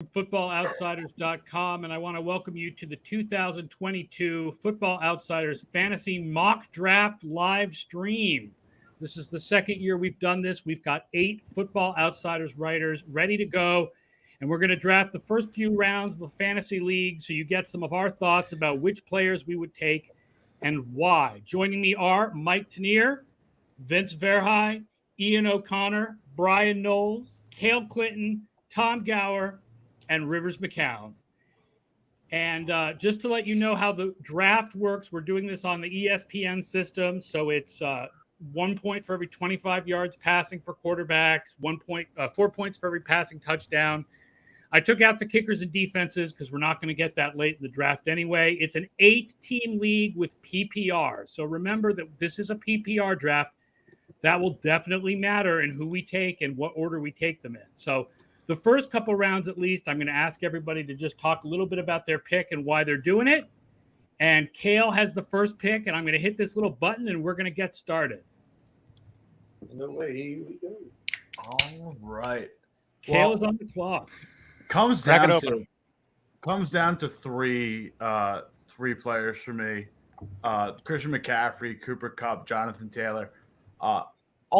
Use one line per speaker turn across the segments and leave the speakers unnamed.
FootballOutsiders.com, and I want to welcome you to the 2022 Football Outsiders Fantasy Mock Draft live stream. This is the second year we've done this. We've got 8 Football Outsiders writers ready to go, and we're going to draft the first few rounds of the fantasy league so you get some of our thoughts about which players we would take and why. Joining me are Mike Tanier, Vince Verhei, Ian O'Connor, Bryan Knowles, Cale Clinton, Tom Gower, and Rivers McCown. And just to let you know how the draft works, we're doing this on the ESPN system. So it's 1 point for every 25 yards passing for quarterbacks, 4 points for every passing touchdown. I took out the kickers and defenses because we're not going to get that late in the draft anyway. It's an 8-team league with PPR. So remember that this is a PPR draft. That will definitely matter in who we take and what order we take them in. So the first couple rounds, at least, I'm going to ask everybody to just talk a little bit about their pick and why they're doing it. And Cale has the first pick, and I'm going to hit this little button, and we're going to get started.
No way, here we go.
All right.
Cale is on the clock.
Comes down to three players for me: Christian McCaffrey, Cooper Kupp, Jonathan Taylor. I'll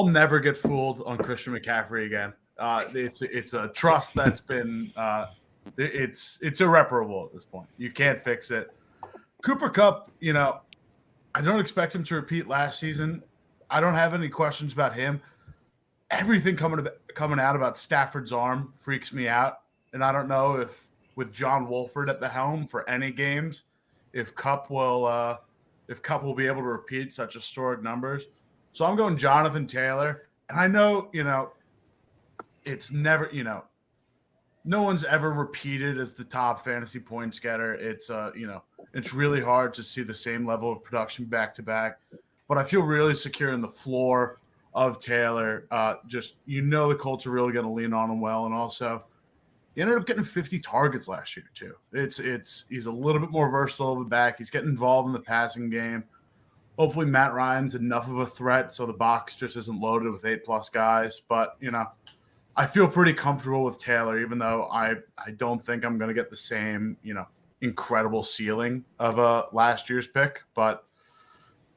never get fooled on Christian McCaffrey again. It's a trust that's been it's irreparable at this point. You can't fix it. Cooper Kupp, I don't expect him to repeat last season. I don't have any questions about him. Everything coming out about Stafford's arm freaks me out, and I don't know if with John Wolford at the helm for any games, if Kupp will be able to repeat such historic numbers. So I'm going Jonathan Taylor, and I know it's never, no one's ever repeated as the top fantasy points getter. It's, it's really hard to see the same level of production back to back. But I feel really secure in the floor of Taylor. The Colts are really going to lean on him well. And also, he ended up getting 50 targets last year, too. He's a little bit more versatile of a back. He's getting involved in the passing game. Hopefully, Matt Ryan's enough of a threat so the box just isn't loaded with 8+ guys. But, I feel pretty comfortable with Taylor, even though I don't think I'm going to get the same, incredible ceiling of last year's pick. But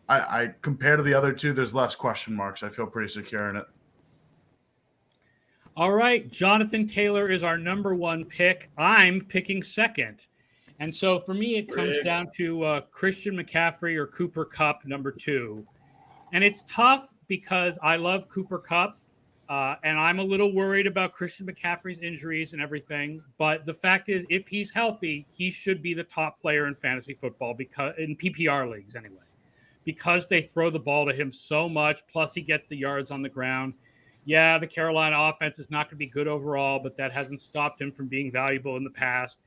I compared to the other two, there's less question marks. I feel pretty secure in it.
All right. Jonathan Taylor is our number 1 pick. I'm picking second. And so for me, it comes down to Christian McCaffrey or Cooper Kupp, number 2. And it's tough because I love Cooper Kupp. And I'm a little worried about Christian McCaffrey's injuries and everything. But the fact is, if he's healthy, he should be the top player in fantasy football, because in PPR leagues anyway, because they throw the ball to him so much. Plus, he gets the yards on the ground. Yeah, the Carolina offense is not going to be good overall, but that hasn't stopped him from being valuable in the past.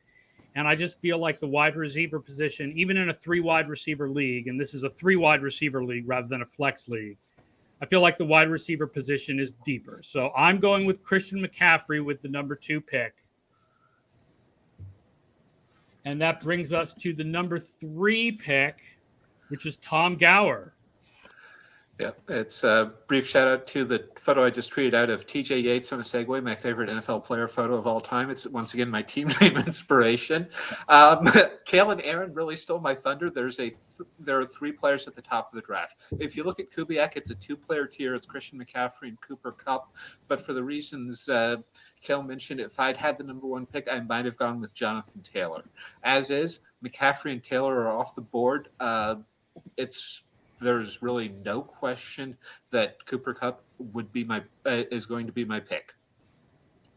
And I just feel like the wide receiver position, even in a 3 wide receiver league, and this is a 3 wide receiver league rather than a flex league, I feel like the wide receiver position is deeper. So I'm going with Christian McCaffrey with the number 2 pick. And that brings us to the number 3 pick, which is Tom Gower.
Yeah, it's a brief shout out to the photo I just tweeted out of TJ Yates on a Segway, my favorite NFL player photo of all time. It's once again my team name inspiration. Cale and Aaron really stole my thunder. There are 3 players at the top of the draft. If you look at Kubiak, it's a 2-player tier. It's Christian McCaffrey and Cooper Kupp. But for the reasons Cale mentioned, if I'd had the number 1 pick, I might have gone with Jonathan Taylor. As is, McCaffrey and Taylor are off the board. There's really no question that Cooper Kupp is going to be my pick.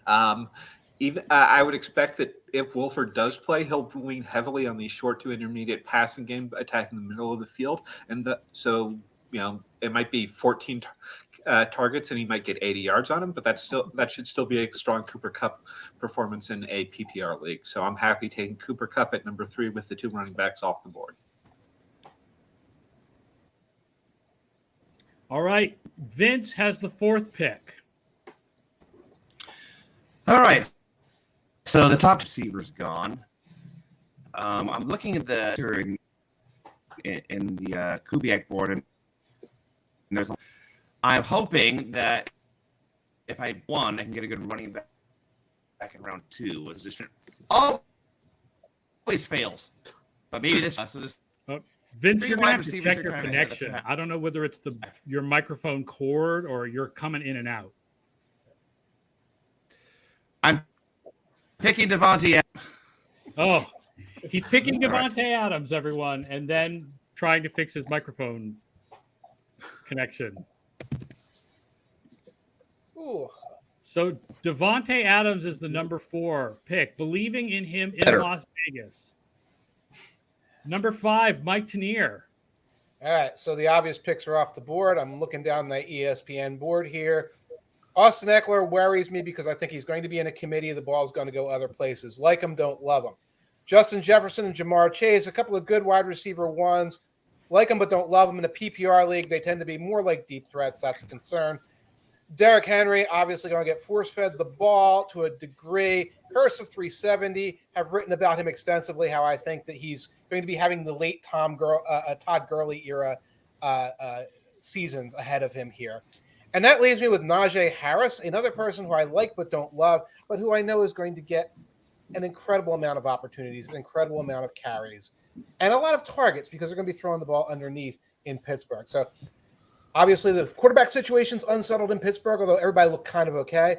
I would expect that if Wolford does play, he'll lean heavily on the short to intermediate passing game, attacking the middle of the field, so it might be 14 targets and he might get 80 yards on him, but that should still be a strong Cooper Kupp performance in a PPR league. So I'm happy taking Cooper Kupp at number 3 with the 2 running backs off the board.
All right. Vince has the 4th pick.
All right. So the top receiver's gone. I'm looking at the in the Kubiak board, and I'm hoping that if I won, I can get a good running back back in round 2 was just always fails. But maybe this
Vince,
three
you're
wide
gonna have to
receivers
check
are
your
kinda ahead of the
connection.
pack.
I don't know whether it's your microphone cord or you're coming in and out.
I'm picking Devontae.
Oh, he's picking Devontae Adams, everyone, and then trying to fix his microphone connection.
Ooh.
So Devontae Adams is the number 4 pick, believing in him in
Better.
Las Vegas. Number 5, Mike Tanier.
All right, so the obvious picks are off the board. I'm looking down the ESPN board here. Austin Eckler worries me because I think he's going to be in a committee. The ball's going to go other places. Like him, don't love him. Justin Jefferson and Jamar Chase, a couple of good wide receiver ones. Like them, but don't love them. In a PPR league, they tend to be more like deep threats. That's a concern. Derrick Henry, obviously going to get force-fed the ball to a degree. Curse of 370, have written about him extensively, how I think that he's going to be having the late Todd Gurley era seasons ahead of him here. And that leaves me with Najee Harris, another person who I like but don't love, but who I know is going to get an incredible amount of opportunities, an incredible amount of carries, and a lot of targets because they're going to be throwing the ball underneath in Pittsburgh. So obviously the quarterback situation's unsettled in Pittsburgh, although everybody looked kind of okay.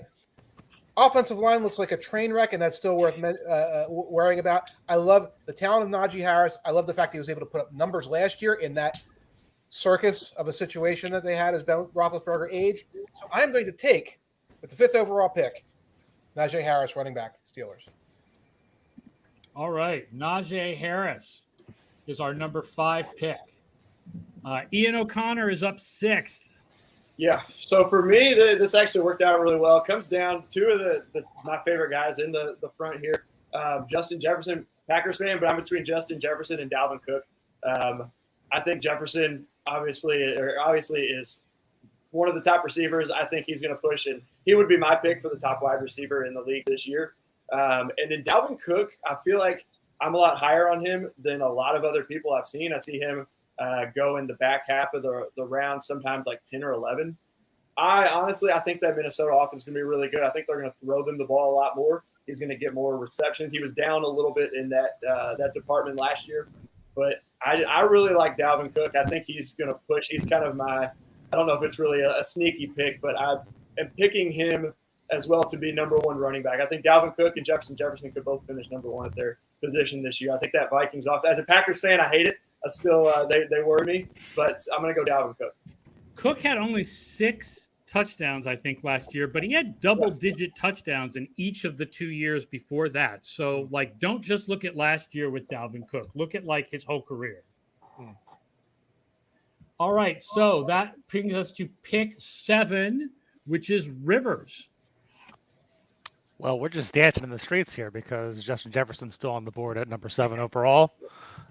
Offensive line looks like a train wreck, and that's still worth worrying about. I love the talent of Najee Harris. I love the fact he was able to put up numbers last year in that circus of a situation that they had as Ben Roethlisberger aged. So I'm going to take, with the 5th overall pick, Najee Harris, running back, Steelers.
All right, Najee Harris is our number 5 pick. Ian O'Connor is up 6th.
Yeah. So for me, this actually worked out really well. It comes down two of my favorite guys in the front here. Justin Jefferson, Packers fan, but I'm between Justin Jefferson and Dalvin Cook. I think Jefferson obviously is one of the top receivers. I think he's going to push, and he would be my pick for the top wide receiver in the league this year. And then Dalvin Cook, I feel like I'm a lot higher on him than a lot of other people I've seen. I see him go in the back half of the round, sometimes like 10 or 11. I think that Minnesota offense is going to be really good. I think they're going to throw them the ball a lot more. He's going to get more receptions. He was down a little bit in that department last year, but I really like Dalvin Cook. I think he's going to push. He's kind of I don't know if it's really a sneaky pick, but I am picking him as well to be number 1 running back. I think Dalvin Cook and Jefferson could both finish number 1 at their position this year. I think that Vikings offense, as a Packers fan, I hate it. I still they worry me, but I'm going to go Dalvin Cook.
Cook had only 6 touchdowns, I think, last year, but he had double-digit touchdowns in each of the 2 years before that. So, don't just look at last year with Dalvin Cook. Look at, his whole career. All right, so that brings us to pick 7, which is Rivers.
Well, we're just dancing in the streets here because Justin Jefferson's still on the board at number 7 overall.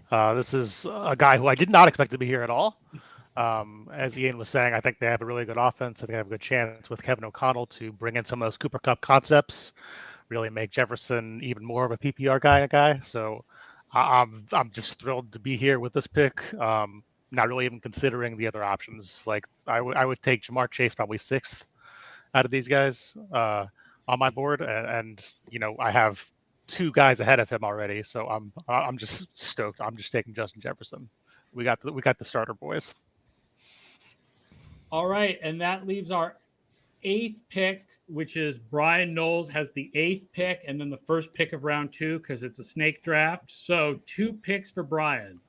This is a guy who I did not expect to be here at all. As Ian was saying, I think they have a really good offense. I think they have a good chance with Kevin O'Connell to bring in some of those Cooper Kupp concepts, really make Jefferson even more of a PPR guy. So I'm just thrilled to be here with this pick. Not really even considering the other options. I would take Jamar Chase probably 6th out of these guys on my board, and I have 2 guys ahead of him already. So I'm just stoked. I'm just taking Justin Jefferson. We got the starter boys.
All right, and that leaves our 8th pick, which is Bryan Knowles has the 8th pick and then the first pick of round 2 because it's a snake draft. So 2 picks for Bryan.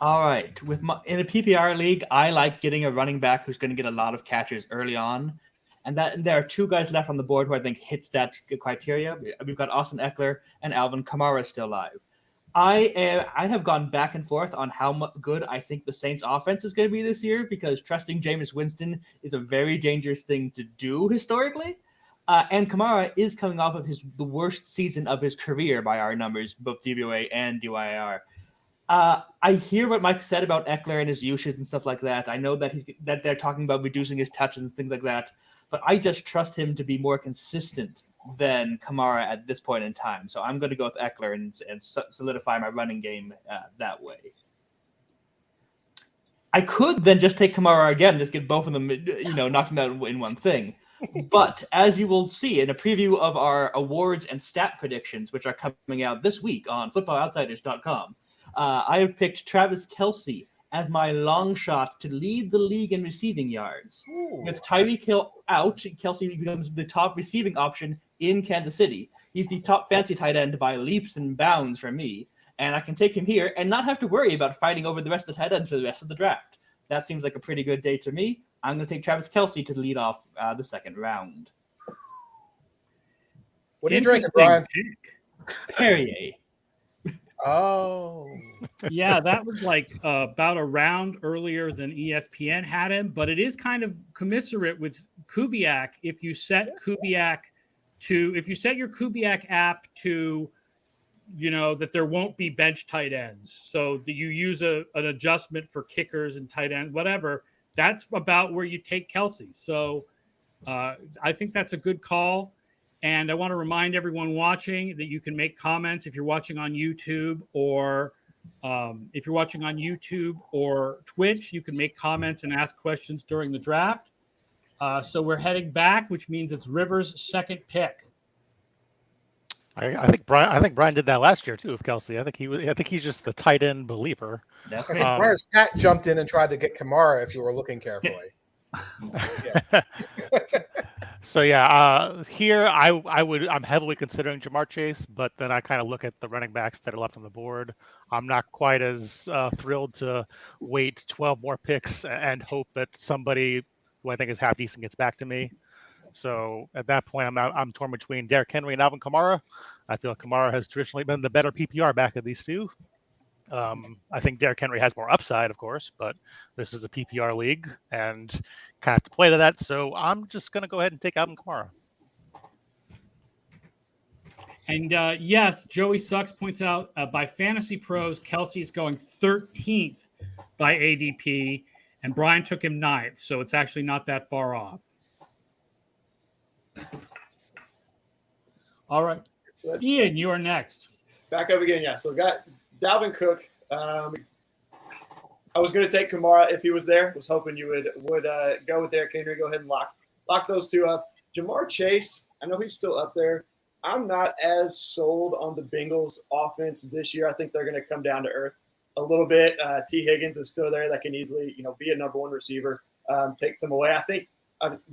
All right. In a PPR league, I like getting a running back who's going to get a lot of catches early on. And there are 2 guys left on the board who I think hits that criteria. We've got Austin Eckler and Alvin Kamara still alive. I have gone back and forth on how good I think the Saints offense is going to be this year because trusting Jameis Winston is a very dangerous thing to do historically. And Kamara is coming off of the worst season of his career by our numbers, both DVOA and DYR. I hear what Mike said about Eckler and his usage and stuff like that. I know that that they're talking about reducing his touches and things like that, but I just trust him to be more consistent than Kamara at this point in time. So I'm going to go with Eckler and solidify my running game that way. I could then just take Kamara again, just get both of them, knock them out in one thing. But as you will see in a preview of our awards and stat predictions, which are coming out this week on footballoutsiders.com, I have picked Travis Kelce as my long shot to lead the league in receiving yards.
Ooh.
With Tyreek Hill out, Kelce becomes the top receiving option in Kansas City. He's the top fantasy tight end by leaps and bounds for me, and I can take him here and not have to worry about fighting over the rest of the tight ends for the rest of the draft. That seems like a pretty good day to me. I'm going to take Travis Kelce to lead off the second round.
What are you drinking, Brian?
Perrier.
Oh.
Yeah, that was like about a round earlier than ESPN had him, but it is kind of commensurate with Kubiak. If you set your Kubiak app to, that there won't be bench tight ends, so that you use an adjustment for kickers and tight ends, whatever. That's about where you take Kelce. So I think that's a good call. And I want to remind everyone watching that you can make comments if you're watching on YouTube or Twitch. You can make comments and ask questions during the draft. So we're heading back, which means it's Rivers' second pick.
I think Brian did that last year too with Kelce. I think he's just the tight end believer.
That's
I think Brian's cat jumped in and tried to get Kamara if you were looking carefully.
So here I'm heavily considering Jamar Chase, but then I kind of look at the running backs that are left on the board. I'm not quite as thrilled to wait 12 more picks and hope that somebody who I think is half decent gets back to me. So at that point, I'm torn between Derrick Henry and Alvin Kamara. I feel like Kamara has traditionally been the better PPR back of these two. I think Derrick Henry has more upside, of course, but this is a PPR league and kind of have to play to that. So I'm just going to go ahead and take Alvin Kamara.
And yes, Joey Sucks points out by Fantasy Pros, Kelce's going 13th by ADP, and Brian took him 9th, so it's actually not that far off. All right. Ian, you are next.
Back up again, yeah. So we got Dalvin Cook. I was going to take Kamara if he was there. Was hoping you would go with Derrick Henry. Go ahead and lock those two up. Jamar Chase, I know he's still up there. I'm not as sold on the Bengals offense this year. I think they're going to come down to earth a little bit. T. Higgins is still there that can easily, be a number one receiver, take some away. I think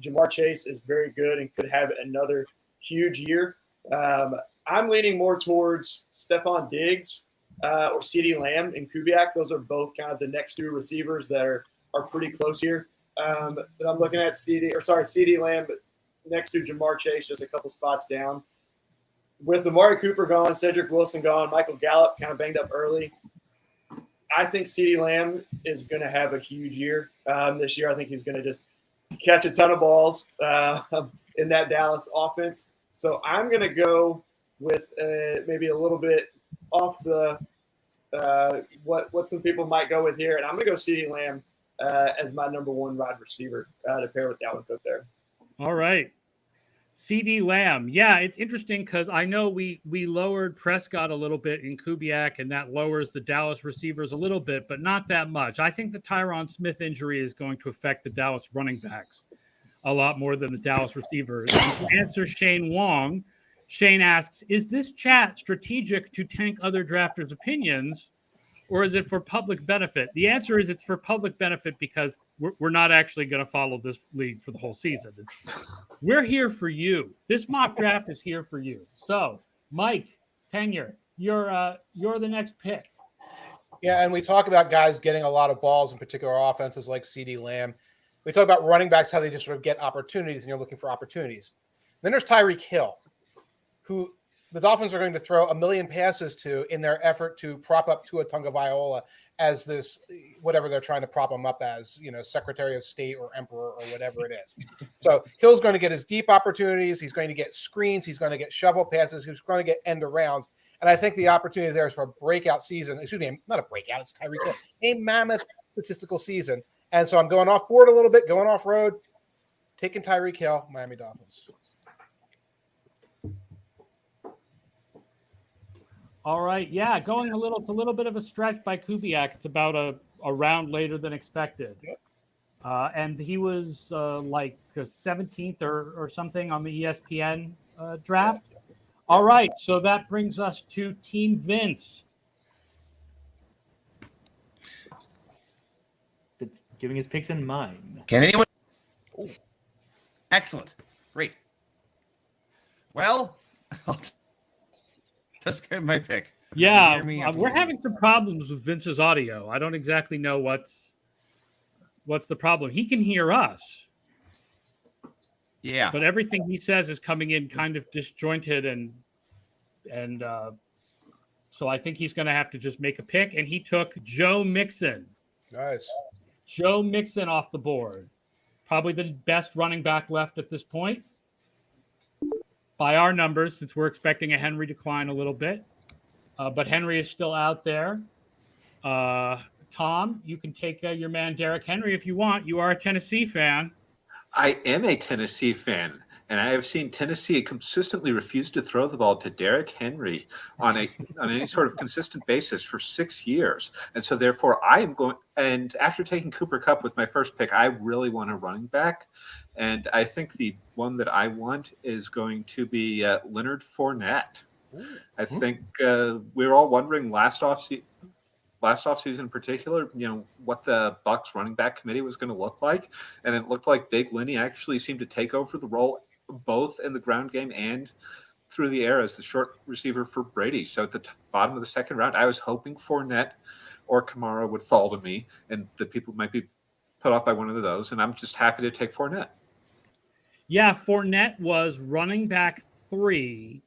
Jamar Chase is very good and could have another huge year. I'm leaning more towards Stephon Diggs or CeeDee Lamb and Kubiak. Those are both kind of the next two receivers that are pretty close here. But I'm looking at CeeDee Lamb next to Jamar Chase, just a couple spots down. With Amari Cooper gone, Cedric Wilson gone, Michael Gallup kind of banged up early, I think CeeDee Lamb is going to have a huge year this year. I think he's going to just catch a ton of balls in that Dallas offense. So I'm going to go with maybe a little bit off the what some people might go with here, and I'm going to go CeeDee Lamb as my number one wide receiver to pair with Dalvin Cook there.
All right. CeeDee Lamb. Yeah, it's interesting because I know we lowered Prescott a little bit in Kubiak, and that lowers the Dallas receivers a little bit, but not that much. I think the Tyron Smith injury is going to affect the Dallas running backs a lot more than the Dallas receivers. And to answer Shane Wong, Shane asks, is this chat strategic to tank other drafters' opinions, or is it for public benefit? The answer is it's for public benefit because we're not actually going to follow this league for the whole season. We're here for you. This mock draft is here for you. So, Mike, Tanier, you're the next pick.
Yeah, and we talk about guys getting a lot of balls in particular offenses like CeeDee Lamb. We talk about running backs, how they just sort of get opportunities, and you're looking for opportunities. Then there's Tyreek Hill, who the Dolphins are going to throw a million passes to in their effort to prop up Tua Tagovailoa as this, whatever they're trying to prop him up as, Secretary of State or Emperor or whatever it is. So Hill's going to get his deep opportunities. He's going to get screens. He's going to get shovel passes. He's going to get end arounds. And I think the opportunity there is for a breakout season. Excuse me, not a breakout. It's Tyreek Hill. A mammoth statistical season. And so I'm going off board a little bit, going off road, taking Tyreek Hill, Miami Dolphins.
All right. Yeah, it's a little bit of a stretch by Kubiak. It's about a round later than expected.
Yep.
And he was like 17th or something on the ESPN draft. All right, so that brings us to Team Vince.
Giving his picks in mind.
Can anyone? Oh, excellent. Great. Well, I'll just get my pick.
Yeah,
Me?
we're having some problems with Vince's audio. I don't exactly know what's the problem. He can hear us.
Yeah.
But everything he says is coming in kind of disjointed and so I think he's going to have to just make a pick. And he took Joe Mixon.
Nice.
Joe Mixon off the board. Probably the best running back left at this point. By our numbers, since we're expecting a Henry decline a little bit. But Henry is still out there. Tom, you can take your man Derrick Henry if you want. You are a Tennessee fan.
I am a Tennessee fan, and I have seen Tennessee consistently refuse to throw the ball to Derrick Henry on any sort of consistent basis for 6 years. And so therefore I am going, and after taking Cooper Kupp with my first pick, I really want a running back. And I think the one that I want is going to be Leonard Fournette. I think we were all wondering last offseason in particular, what the Bucs running back committee was going to look like. And it looked like Big Lenny actually seemed to take over the role both in the ground game and through the air as the short receiver for Brady. So at the bottom of the second round, I was hoping Fournette or Kamara would fall to me and the people might be put off by one of those. And I'm just happy to take Fournette.
Yeah, Fournette was running back 3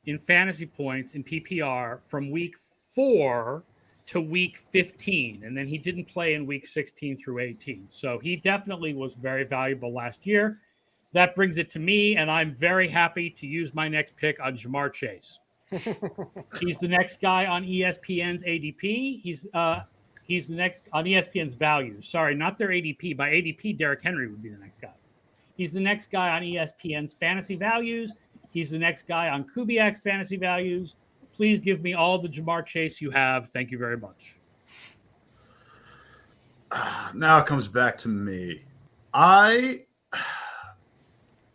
in fantasy points in PPR from week 4 to week 15. And then he didn't play in week 16 through 18. So he definitely was very valuable last year. That brings it to me, and I'm very happy to use my next pick on Jamar Chase. He's the next guy on ESPN's ADP. He's the next on ESPN's values. Sorry, not their ADP. By ADP, Derrick Henry would be the next guy. He's the next guy on ESPN's fantasy values. He's the next guy on Kubiak's fantasy values. Please give me all the Jamar Chase you have. Thank you very much.
Now it comes back to me. I'm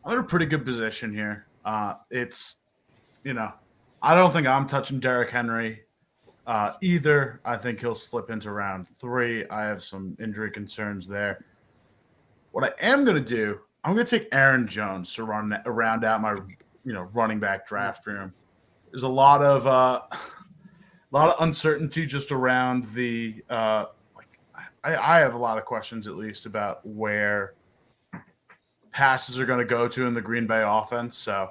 in a pretty good position here. I don't think I'm touching Derrick Henry either. I think he'll slip into round 3. I have some injury concerns there. What I am going to do, I'm going to take Aaron Jones to round out my running back draft room. There's a lot of uncertainty just around the I have a lot of questions at least about where passes are going to go to in the Green Bay offense. So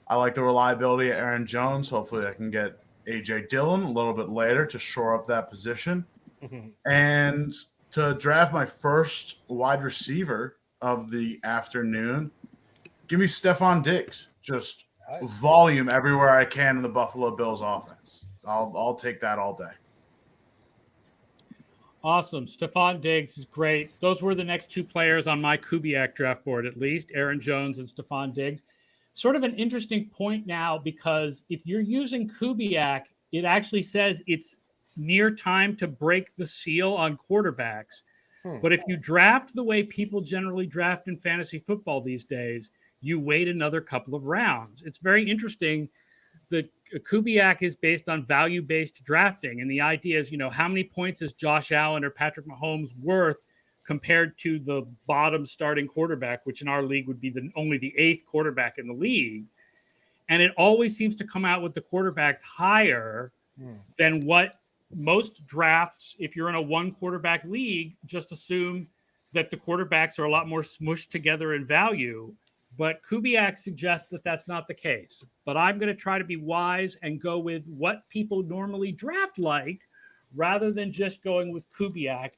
I like the reliability of Aaron Jones. Hopefully I can get A.J. Dillon a little bit later to shore up that position. And to draft my first wide receiver of the afternoon, give me Stephon Diggs. Just volume everywhere I can in the Buffalo Bills offense. I'll take that all day.
Awesome. Stephon Diggs is great. Those were the next 2 players on my Kubiak draft board, at least, Aaron Jones and Stephon Diggs. Sort of an interesting point now, because if you're using Kubiak, it actually says it's near time to break the seal on quarterbacks. But if you draft the way people generally draft in fantasy football these days, you wait another couple of rounds. It's very interesting that Kubiak is based on value-based drafting. And the idea is, how many points is Josh Allen or Patrick Mahomes worth compared to the bottom starting quarterback, which in our league would be only the 8th quarterback in the league. And it always seems to come out with the quarterbacks higher than what most drafts, if you're in a 1-quarterback league, just assume that the quarterbacks are a lot more smushed together in value. But Kubiak suggests that that's not the case. But I'm going to try to be wise and go with what people normally draft like, rather than just going with Kubiak.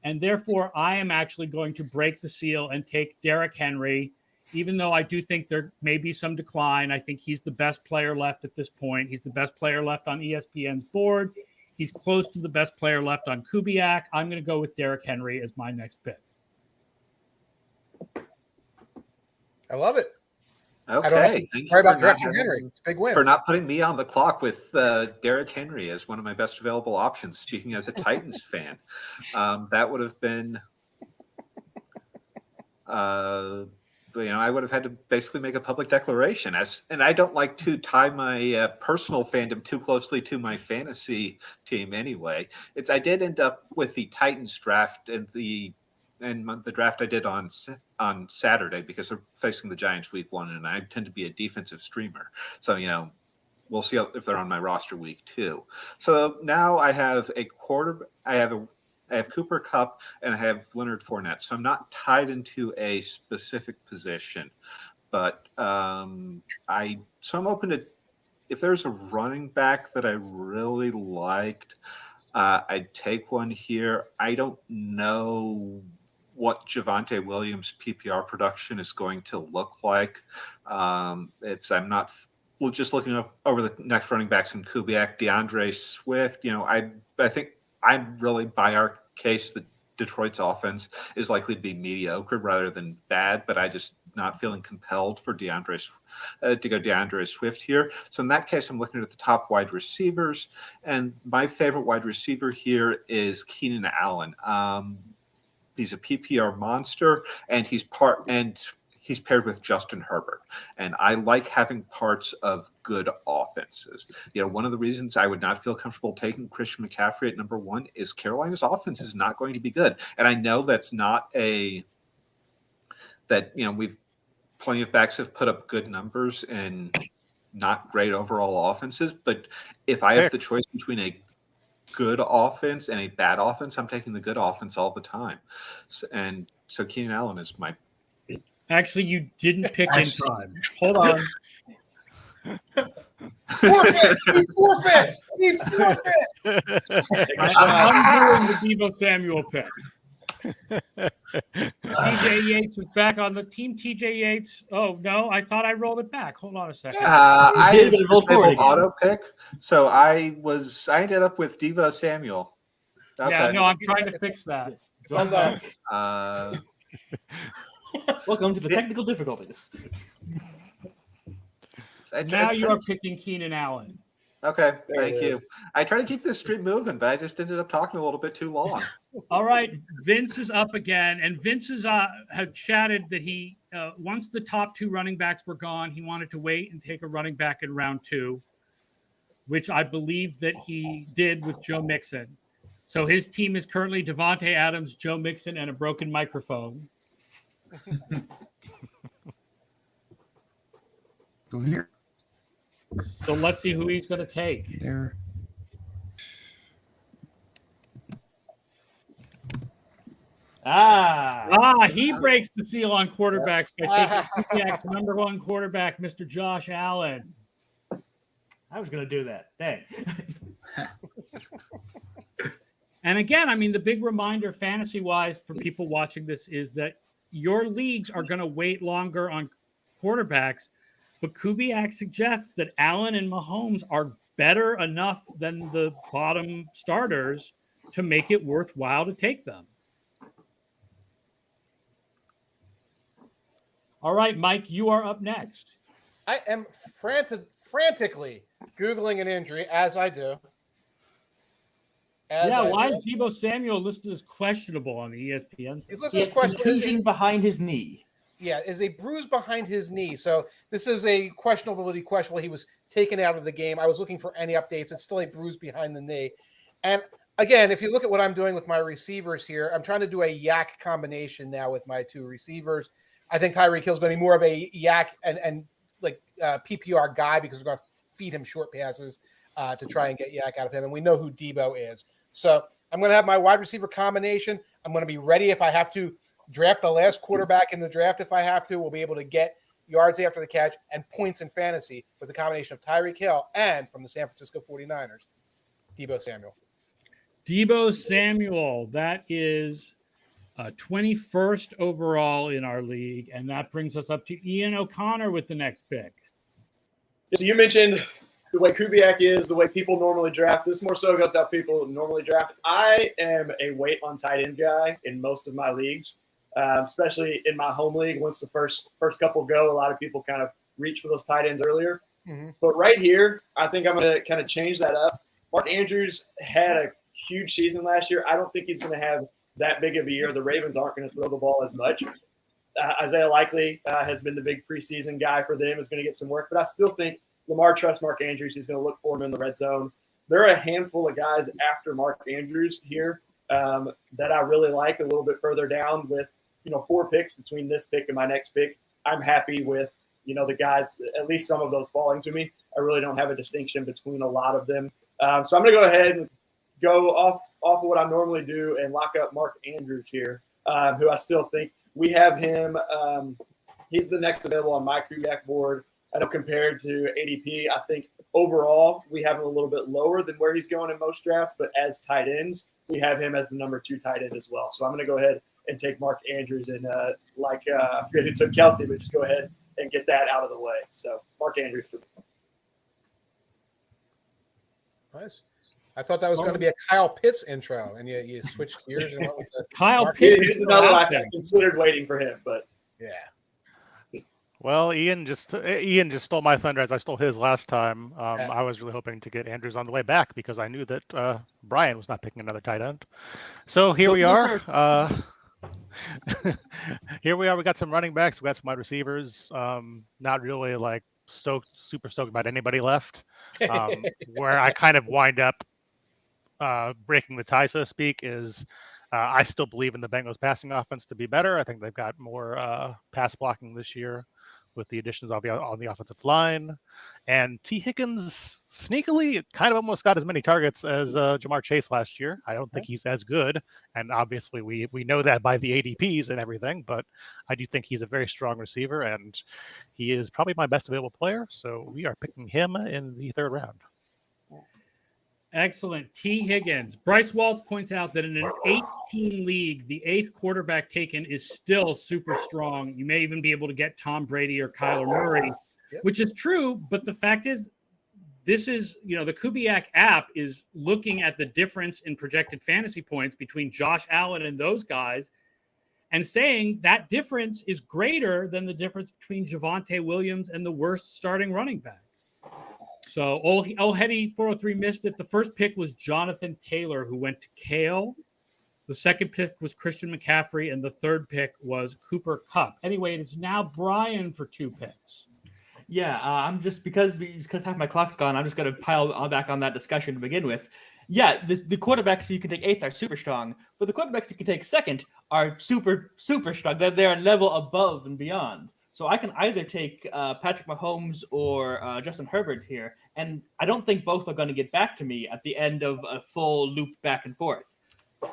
And therefore, I am actually going to break the seal and take Derrick Henry, even though I do think there may be some decline. I think he's the best player left at this point. He's the best player left on ESPN's board. He's close to the best player left on Kubiak. I'm going to go with Derrick Henry as my next pick.
I love it.
Okay.
Thank you about drafting Henry. It's a big win.
For not putting me on the clock with Derrick Henry as one of my best available options, speaking as a Titans fan. That would have been But, I would have had to basically make a public declaration. And I don't like to tie my personal fandom too closely to my fantasy team anyway. I did end up with the Titans draft and the draft I did on Saturday because they're facing the Giants week 1, and I tend to be a defensive streamer. So, we'll see if they're on my roster week 2. So now I have a I have Cooper Kupp and I have Leonard Fournette. So I'm not tied into a specific position, but I'm open to, if there's a running back that I really liked, I'd take one here. I don't know what Javonte Williams' PPR production is going to look like. I'm not just looking up over the next running backs in Kubiak, DeAndre Swift. I think I'm really by our case that Detroit's offense is likely to be mediocre rather than bad, but I just not feeling compelled for to go DeAndre Swift here. So in that case, I'm looking at the top wide receivers, and my favorite wide receiver here is Keenan Allen. He's a PPR monster, and he's paired with Justin Herbert. And I like having parts of good offenses. One of the reasons I would not feel comfortable taking Christian McCaffrey at number 1 is Carolina's offense is not going to be good. And I know that's not we've plenty of backs have put up good numbers and not great overall offenses. But if I have the choice between a good offense and a bad offense, I'm taking the good offense all the time. So Keenan Allen is my.
Actually, you didn't pick in time. Hold on.
Forfeit! He forfeits!
I'm doing the Deebo Samuel pick. TJ Yates is back on the team. TJ Yates. Oh, no, I thought I rolled it back. Hold on a second.
I did auto pick, so I ended up with Deebo Samuel. Okay.
Yeah, no, I'm trying to fix that.
Well done.
Welcome to the technical difficulties.
Now you are picking Keenan Allen.
Okay, thank you. I try to keep this stream moving, but I just ended up talking a little bit too long.
All right, Vince is up again, and Vince had chatted that he once the top 2 running backs were gone, he wanted to wait and take a running back in round 2, which I believe that he did with Joe Mixon. So his team is currently Devontae Adams, Joe Mixon, and a broken microphone.
Go here.
So let's see who he's going to take.
There.
He breaks the seal on quarterbacks by taking Kubiak's number 1 quarterback, Mr. Josh Allen.
I was going to do that. Dang.
And again, the big reminder fantasy-wise for people watching this is that your leagues are going to wait longer on quarterbacks, but Kubiak suggests that Allen and Mahomes are better enough than the bottom starters to make it worthwhile to take them. All right, Mike, you are up next.
I am frantically Googling an injury, as I do.
Why is Deebo Samuel listed as questionable on the ESPN?
He's listed as questionable
behind his knee.
Yeah, is a bruise behind his knee. So this is a questionable. He was taken out of the game. I was looking for any updates. It's still a bruise behind the knee. And again, if you look at what I'm doing with my receivers here, I'm trying to do a yak combination now with my 2 receivers. I think Tyreek Hill's going to be more of a yak and PPR guy because we're going to feed him short passes to try and get yak out of him. And we know who Deebo is. So I'm going to have my wide receiver combination. I'm going to be ready if I have to draft the last quarterback in the draft. If I have to, we'll be able to get yards after the catch and points in fantasy with the combination of Tyreek Hill and from the San Francisco 49ers, Deebo Samuel.
Deebo Samuel, that is 21st overall in our league, and that brings us up to Ian O'Connor with the next pick.
So you mentioned the way Kubiak is, the way people normally draft. This more so goes to how people normally draft. I am a wait on tight end guy in most of my leagues, especially in my home league. Once the first couple go, a lot of people kind of reach for those tight ends earlier. Mm-hmm. But right here, I think I'm going to kind of change that up. Mark Andrews had a huge season last year. I don't think he's going to have that big of a year. The Ravens aren't going to throw the ball as much. Isaiah Likely has been the big preseason guy for them, is going to get some work. But I still think Lamar trusts Mark Andrews. He's going to look for him in the red zone. There are a handful of guys after Mark Andrews here that I really like a little bit further down with, 4 picks between this pick and my next pick. I'm happy with, the guys, at least some of those falling to me. I really don't have a distinction between a lot of them. So I'm going to go ahead and go off of what I normally do and lock up Mark Andrews here, who I still think we have him. He's the next available on my Kubiak board. I know compared to ADP, I think overall we have him a little bit lower than where he's going in most drafts, but as tight ends, we have him as the number 2 tight end as well. So I'm going to go ahead and take Mark Andrews and I forget who took Kelsey, but just go ahead and get that out of the way. So Mark Andrews for me.
Nice. I thought that was going to be a Kyle Pitts intro, and you switched gears and went with the
Kyle
Mark
Pitts
He's
is
another
out
I
there.
considered waiting for him, but
Yeah.
Well, Ian just stole my thunder as I stole his last time. I was really hoping to get Andrews on the way back because I knew that Brian was not picking another tight end. So here we are. Here we are. We got some running backs. We got some wide receivers. Not really like super stoked about anybody left. Where I kind of wind up breaking the tie, so to speak, is I still believe in the Bengals passing offense to be better. I think they've got more pass blocking this year with the additions on the offensive line. And T. Higgins sneakily kind of almost got as many targets as Jamar Chase last year. I don't think he's as good. And obviously we know that by the ADPs and everything, but I do think he's a very strong receiver and he is probably my best available player. So we are picking him in the 3rd round.
Excellent. T. Higgins. Bryce Waltz points out that in an 8-team league, the 8th quarterback taken is still super strong. You may even be able to get Tom Brady or Kyler Murray, which is true. But the fact is, this is, the Kubiak app is looking at the difference in projected fantasy points between Josh Allen and those guys and saying that difference is greater than the difference between Javonte Williams and the worst starting running back. So Hetty 403 missed it. The first pick was Jonathan Taylor, who went to Cale. The second pick was Christian McCaffrey, and the third pick was Cooper Kupp. Anyway, it is now Brian for 2 picks.
Yeah, I'm just because half my clock's gone. I'm just going to pile back on that discussion to begin with. Yeah, the quarterbacks you can take 8th are super strong, but the quarterbacks you can take 2nd are super strong. They're a level above and beyond. So I can either take Patrick Mahomes or Justin Herbert here, and I don't think both are going to get back to me at the end of a full loop back and forth.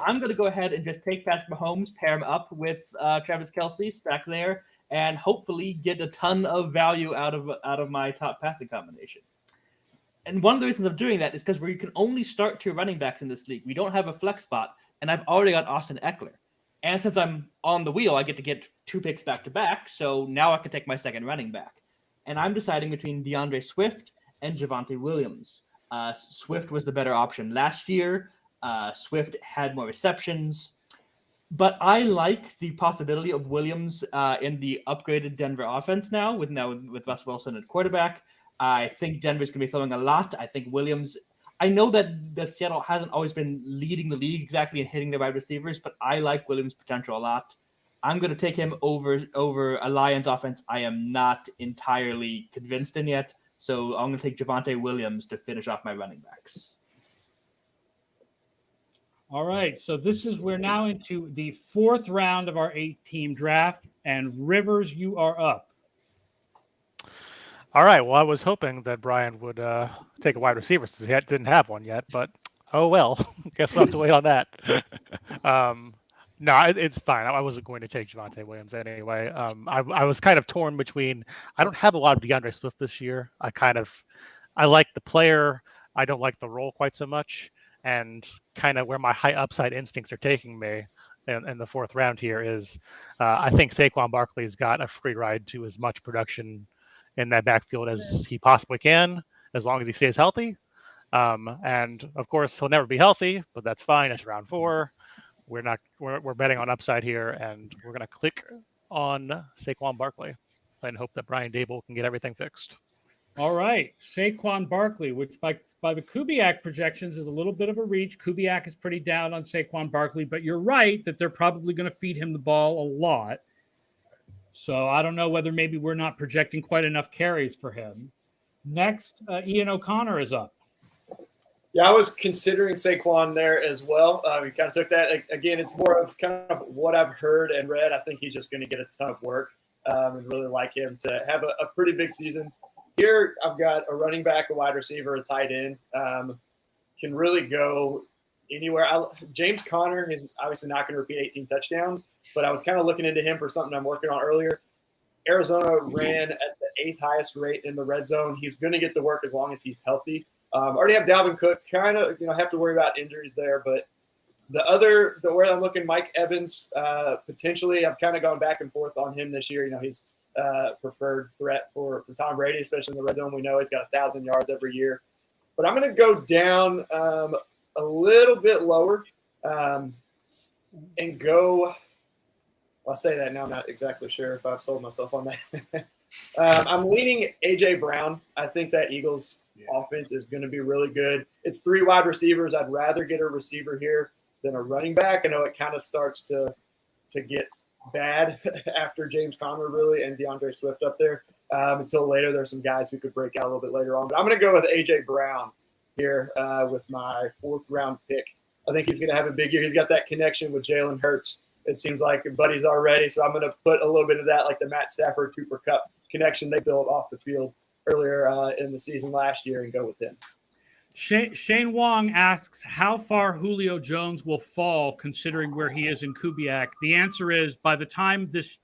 I'm going to go ahead and just take Patrick Mahomes, pair him up with Travis Kelce, stack there, and hopefully get a ton of value out of my top passing combination. And one of the reasons I'm doing that is because we can only start 2 running backs in this league. We don't have a flex spot, and I've already got Austin Eckler. And since I'm on the wheel, I get to get 2 picks back to back. So now I can take my 2nd running back. And I'm deciding between DeAndre Swift and Javonte Williams. Swift was the better option last year. Swift had more receptions. But I like the possibility of Williams in the upgraded Denver offense now with Russ Wilson at quarterback. I think Denver's going to be throwing a lot. I think Williams... I know that Seattle hasn't always been leading the league exactly and hitting the wide receivers, but I like Williams' potential a lot. I'm going to take him over a Lions offense I am not entirely convinced in yet. So I'm going to take Javonte Williams to finish off my running backs.
All right. So we're now into the 4th round of our 8-team draft. And Rivers, you are up.
All right. Well, I was hoping that Brian would take a wide receiver since he didn't have one yet, but oh well. Guess we'll have to wait on that. No, it's fine. I wasn't going to take Javonte Williams anyway. I was kind of torn between. I don't have a lot of DeAndre Swift this year. I like the player. I don't like the role quite so much, and kind of where my high upside instincts are taking me in the 4th round here is, I think Saquon Barkley's got a free ride to as much production in that backfield as he possibly can, as long as he stays healthy. And of course, he'll never be healthy, but that's fine. It's round 4. We're betting on upside here, and we're going to click on Saquon Barkley and hope that Brian Dable can get everything fixed.
All right. Saquon Barkley, which by the Kubiak projections is a little bit of a reach. Kubiak is pretty down on Saquon Barkley, but you're right that they're probably going to feed him the ball a lot. So I don't know whether maybe we're not projecting quite enough carries for him. Next, Ian O'Connor is up.
Yeah, I was considering Saquon there as well. We kind of took that. Again, it's more of kind of what I've heard and read. I think he's just going to get a ton of work and really like him to have a pretty big season. Here, I've got a running back, a wide receiver, a tight end. Can really go anywhere. James Conner is obviously not going to repeat 18 touchdowns, but I was kind of looking into him for something I'm working on earlier. Arizona ran at the 8th highest rate in the red zone. He's going to get the work as long as he's healthy. Already have Dalvin Cook. Kind of, have to worry about injuries there. But where I'm looking, Mike Evans, potentially, I've kind of gone back and forth on him this year. He's preferred threat for Tom Brady, especially in the red zone. We know he's got 1,000 yards every year. But I'm going to go down a little bit lower and go – I'll say that now. I'm not exactly sure if I've sold myself on that. I'm leaning A.J. Brown. I think that Eagles offense is going to be really good. It's 3 wide receivers. I'd rather get a receiver here than a running back. I know it kind of starts to get bad after James Conner really and DeAndre Swift up there. Until later, there's some guys who could break out a little bit later on. But I'm going to go with A.J. Brown here with my 4th round pick. I think he's going to have a big year. He's got that connection with Jalen Hurts. It seems like buddies already. So I'm going to put a little bit of that, like the Matt Stafford, Cooper Kupp connection they built off the field earlier in the season last year and go with him.
Shane Wong asks how far Julio Jones will fall considering where he is in Kubiak. The answer is by the time this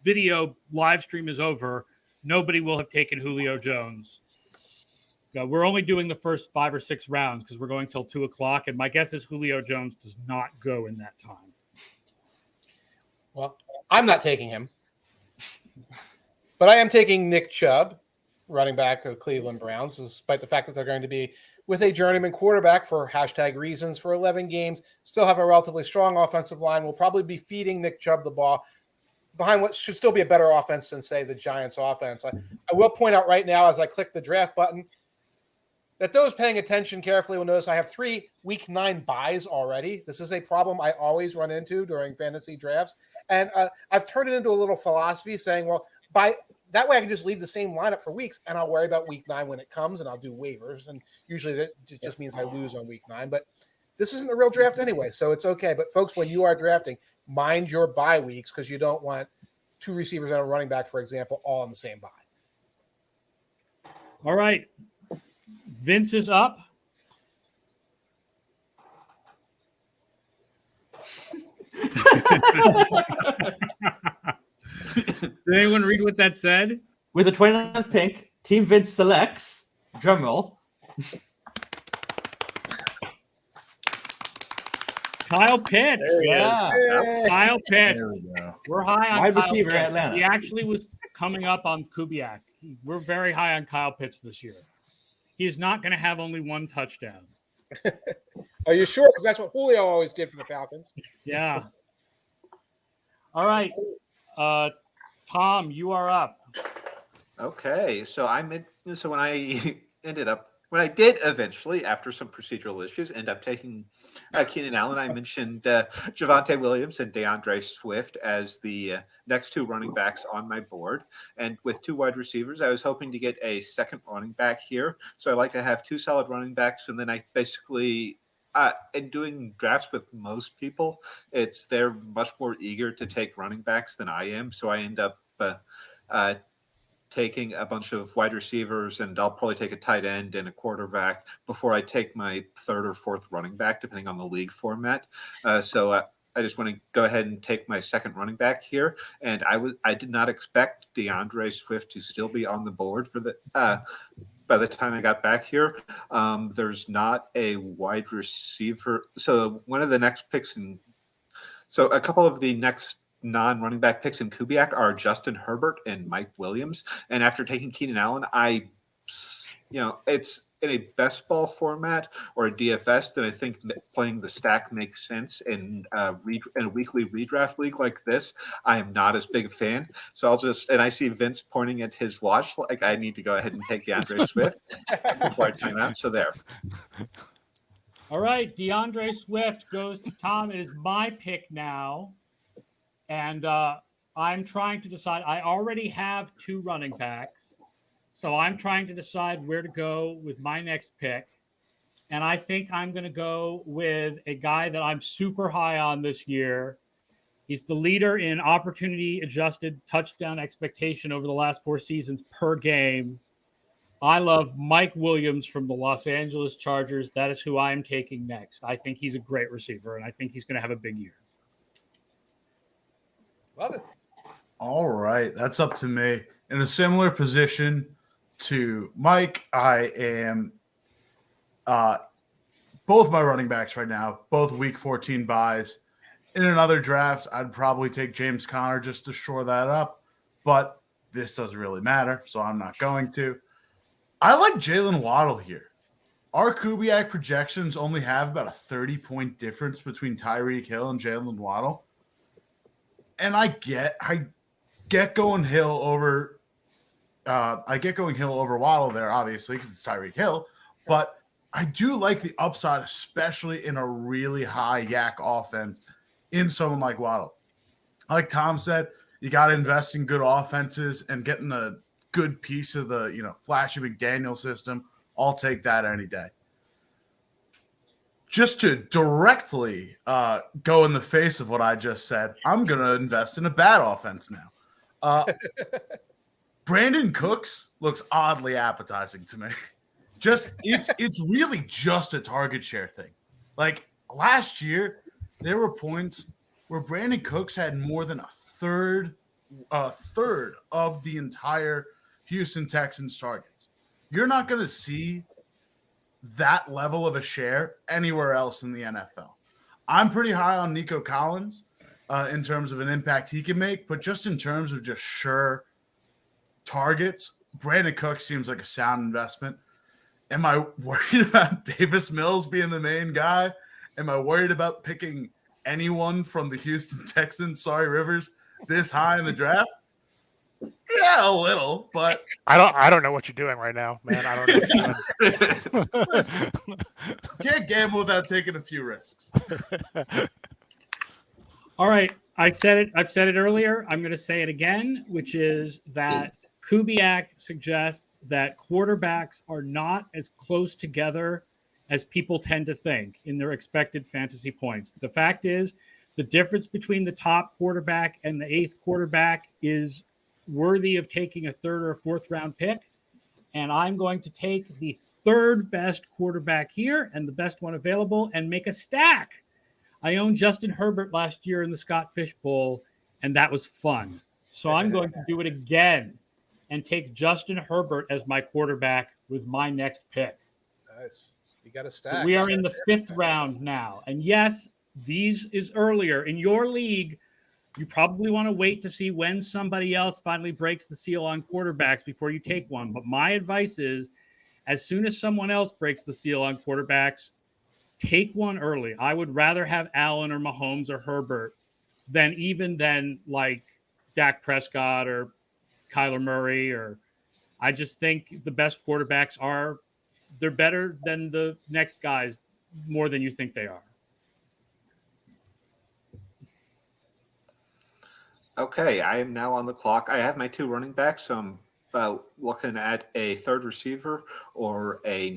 video live stream is over, nobody will have taken Julio Jones. We're only doing the first 5 or 6 rounds because we're going till 2:00. And my guess is Julio Jones does not go in that time.
Well, I'm not taking him. But I am taking Nick Chubb, running back of the Cleveland Browns, despite the fact that they're going to be with a journeyman quarterback for #reasons for 11 games, still have a relatively strong offensive line. We'll probably be feeding Nick Chubb the ball behind what should still be a better offense than, say, the Giants offense. I will point out right now as I click the draft button that those paying attention carefully will notice I have 3 week 9 buys already. This is a problem I always run into during fantasy drafts. And I've turned it into a little philosophy saying, well, that way I can just leave the same lineup for weeks and I'll worry about week 9 when it comes and I'll do waivers. And usually that just means I lose on week 9. But this isn't a real draft anyway, so it's okay. But folks, when you are drafting, mind your bye weeks because you don't want 2 receivers and a running back, for example, all on the same bye.
All right. Vince is up. Did anyone read what that said?
With the 29th pick, Team Vince selects, drumroll,
Kyle Pitts.
Yeah.
Kyle Pitts.
There we go.
We're high on
Wide
Kyle
receiver,
Pitts.
Atlanta.
He actually was coming up on Kubiak. We're very high on Kyle Pitts this year. He is not going to have only 1 touchdown.
Are you sure? Because that's what Julio always did for the Falcons.
Yeah. All right. Tom, you are up.
Okay, so when I did eventually, after some procedural issues, end up taking Keenan Allen. I mentioned Javonte Williams and DeAndre Swift as the next 2 running backs on my board. And with 2 wide receivers, I was hoping to get a second running back here. So I like to have 2 solid running backs. And then I basically, in doing drafts with most people, they're much more eager to take running backs than I am. So I end up taking a bunch of wide receivers, and I'll probably take a tight end and a quarterback before I take my 3rd or 4th running back, depending on the league format. So I just want to go ahead and take my second running back here. And I did not expect DeAndre Swift to still be on the board for by the time I got back here. There's not a wide receiver. So one of the next picks so a couple of the next non-running back picks in Kubiak are Justin Herbert and Mike Williams. And after taking Keenan Allen, it's in a best ball format or a DFS that I think playing the stack makes sense in a weekly redraft league like this. I am not as big a fan. So and I see Vince pointing at his watch like I need to go ahead and take DeAndre Swift before I time out. So there.
All right. DeAndre Swift goes to Tom. It is my pick now. And I'm trying to decide. I already have 2 running backs, so I'm trying to decide where to go with my next pick. And I think I'm going to go with a guy that I'm super high on this year. He's the leader in opportunity-adjusted touchdown expectation over the last 4 seasons per game. I love Mike Williams from the Los Angeles Chargers. That is who I am taking next. I think he's a great receiver, and I think he's going to have a big year.
Love it.
All right, that's up to me. In a similar position to Mike, I am both my running backs right now, both week 14 buys. In another draft, I'd probably take James Conner just to shore that up, but this doesn't really matter, so I'm not going to. I like Jalen Waddle here. Our Kubiak projections only have about a 30-point difference between Tyreek Hill and Jalen Waddle. And I get going Hill over Waddle there, obviously, because it's Tyreek Hill. But I do like the upside, especially in a really high yak offense in someone like Waddle. Like Tom said, you got to invest in good offenses and getting a good piece of the, Flashy McDaniel system. I'll take that any day. Just to directly go in the face of what I just said, I'm going to invest in a bad offense now. Brandon Cooks looks oddly appetizing to me. It's really just a target share thing. Like last year, there were points where Brandon Cooks had more than a third of the entire Houston Texans targets. You're not going to see that level of a share anywhere else in the NFL. I'm pretty high on Nico Collins in terms of an impact he can make, but just in terms of just sure targets, Brandon Cooks seems like a sound investment. Am I worried about Davis Mills being the main guy? Am I worried about picking anyone from the Houston Texans, sorry Rivers, this high in the draft? Yeah, a little, but
I don't know what you're doing right now, man. I don't know what you're doing.
Listen, can't gamble without taking a few risks.
All right. I've said it earlier. I'm going to say it again, which is that Kubiak suggests that quarterbacks are not as close together as people tend to think in their expected fantasy points. The fact is, the difference between the top quarterback and the 8th quarterback is worthy of taking a 3rd or 4th round pick. And I'm going to take the 3rd best quarterback here and the best one available and make a stack. I owned Justin Herbert last year in the Scott Fish Bowl, and that was fun. So I'm going to do it again and take Justin Herbert as my quarterback with my next pick.
Nice. You got a stack.
We are in the 5th round now. And yes, these is earlier. In your league, you probably want to wait to see when somebody else finally breaks the seal on quarterbacks before you take one. But my advice is, as soon as someone else breaks the seal on quarterbacks, take one early. I would rather have Allen or Mahomes or Herbert than like Dak Prescott or Kyler Murray. Or I just think the best quarterbacks they're better than the next guys more than you think they are.
Okay, I am now on the clock. I have my 2 running backs, so I'm looking at a 3rd receiver or a